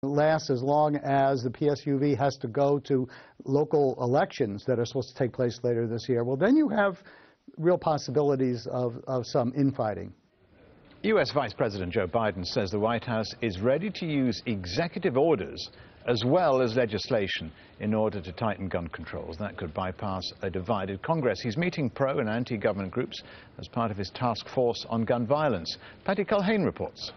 lasts as long as the PSUV has to go to local elections that are supposed to take place later this year, well, then you have real possibilities of some infighting. U.S. Vice President Joe Biden says the White House is ready to use executive orders as well as legislation in order to tighten gun controls. That could bypass a divided Congress. He's meeting pro- and anti-government groups as part of his task force on gun violence. Patty Culhane reports.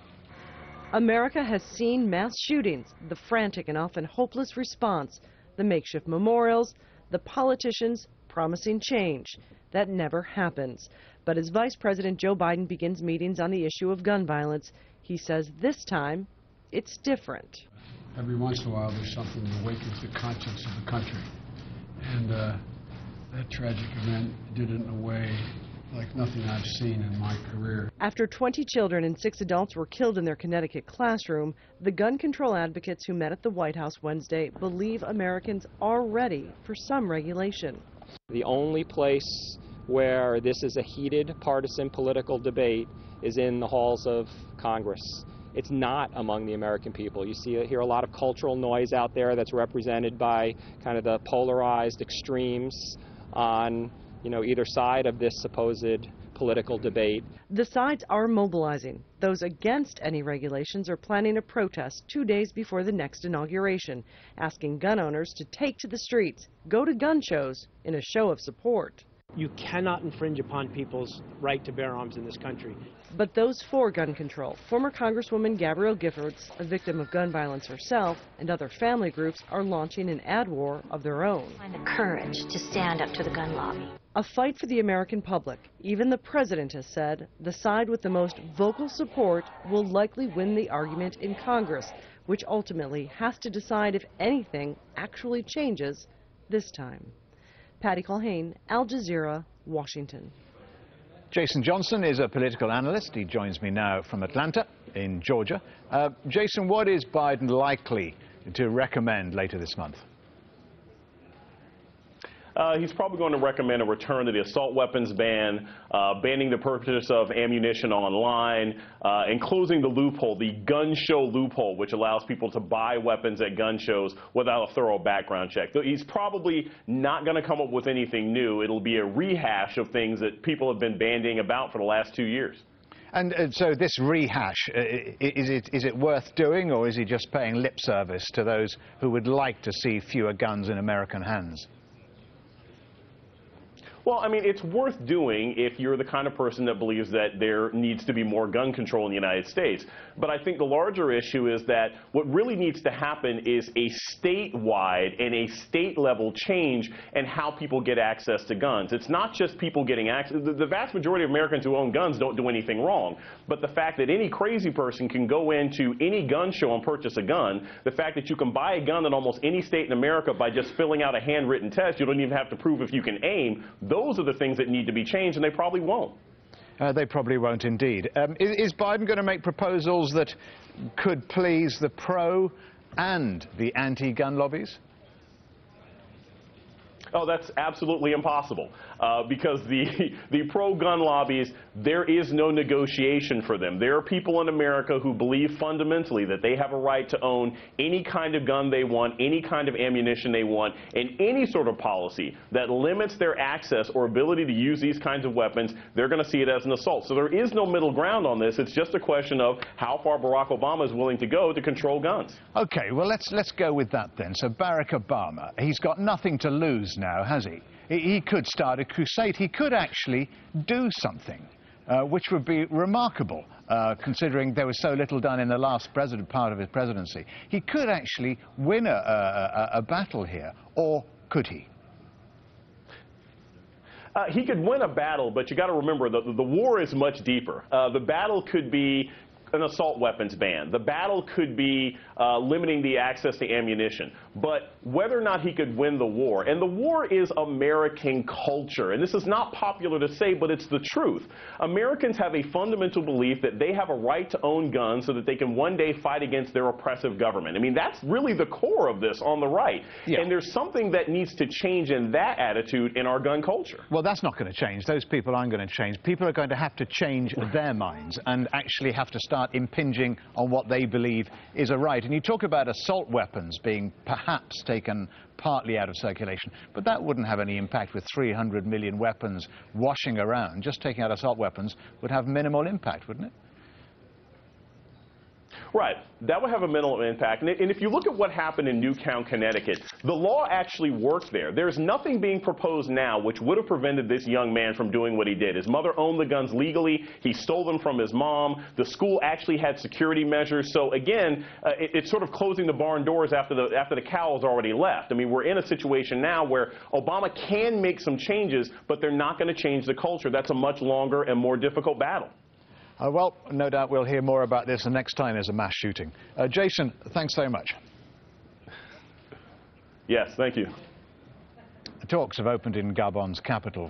America has seen mass shootings, the frantic and often hopeless response, the makeshift memorials, the politicians promising change. That never happens. But as Vice President Joe Biden begins meetings on the issue of gun violence, he says this time it's different. Every once in a while there's something that awakens the conscience of the country. And that tragic event did it in a way like nothing I've seen in my career. After 20 children and 6 adults were killed in their Connecticut classroom, the gun control advocates who met at the White House Wednesday believe Americans are ready for some regulation. The only place where this is a heated partisan political debate is in the halls of Congress. It's not among the American people. You hear a lot of cultural noise out there that's represented by kind of the polarized extremes on either side of this supposed political debate. The sides are mobilizing. Those against any regulations are planning a protest 2 days before the next inauguration, asking gun owners to take to the streets, go to gun shows in a show of support. You cannot infringe upon people's right to bear arms in this country. But those for gun control, former Congresswoman Gabrielle Giffords, a victim of gun violence herself, and other family groups are launching an ad war of their own. Find the courage to stand up to the gun lobby. A fight for the American public. Even the president has said the side with the most vocal support will likely win the argument in Congress, which ultimately has to decide if anything actually changes this time. Patty Culhane, Al Jazeera, Washington. Jason Johnson is a political analyst. He joins me now from Atlanta in Georgia. Jason, what is Biden likely to recommend later this month? He's probably going to recommend a return to the assault weapons ban, banning the purchase of ammunition online, and closing the loophole, the gun show loophole, which allows people to buy weapons at gun shows without a thorough background check. He's probably not going to come up with anything new. It'll be a rehash of things that people have been bandying about for the last 2 years. And so this rehash, is it worth doing, or is he just paying lip service to those who would like to see fewer guns in American hands? Well, I mean, it's worth doing if you're the kind of person that believes that there needs to be more gun control in the United States. But I think the larger issue is that what really needs to happen is a statewide and a state-level change in how people get access to guns. It's not just people getting access. The vast majority of Americans who own guns don't do anything wrong. But the fact that any crazy person can go into any gun show and purchase a gun, the fact that you can buy a gun in almost any state in America by just filling out a handwritten test, you don't even have to prove if you can aim, those are the things that need to be changed, and they probably won't. They probably won't indeed. Is Biden going to make proposals that could please the pro and the anti-gun lobbies? Oh, that's absolutely impossible, because the pro-gun lobbies, there is no negotiation for them. There are people in America who believe fundamentally that they have a right to own any kind of gun they want, any kind of ammunition they want, and any sort of policy that limits their access or ability to use these kinds of weapons, they're going to see it as an assault. So there is no middle ground on this. It's just a question of how far Barack Obama is willing to go to control guns. Okay, well, let's go with that then. So Barack Obama, he's got nothing to lose now, has he? He could start a crusade. He could actually do something, which would be remarkable, considering there was so little done in the last part of his presidency. He could actually win a battle here, or could he? He could win a battle, but you got to remember the war is much deeper. The battle could be an assault weapons ban. The battle could be limiting the access to ammunition. But whether or not he could win the war, and the war is American culture, and this is not popular to say, but it's the truth. Americans have a fundamental belief that they have a right to own guns so that they can one day fight against their oppressive government. I mean, that's really the core of this on the right. Yeah. And there's something that needs to change in that attitude in our gun culture. Well, that's not going to change. Those people aren't going to change. People are going to have to change their minds and actually have to start start impinging on what they believe is a right. And you talk about assault weapons being perhaps taken partly out of circulation, but that wouldn't have any impact with 300 million weapons washing around. Just taking out assault weapons would have minimal impact, wouldn't it? Right. That would have a minimal impact. And if you look at what happened in Newtown, Connecticut, the law actually worked there. There's nothing being proposed now which would have prevented this young man from doing what he did. His mother owned the guns legally. He stole them from his mom. The school actually had security measures. So again, it's sort of closing the barn doors after the cow has already left. I mean, we're in a situation now where Obama can make some changes, but they're not going to change the culture. That's a much longer and more difficult battle. Well, no doubt we'll hear more about this the next time there's a mass shooting. Jason, thanks so much. Yes, thank you. Talks have opened in Gabon's capital.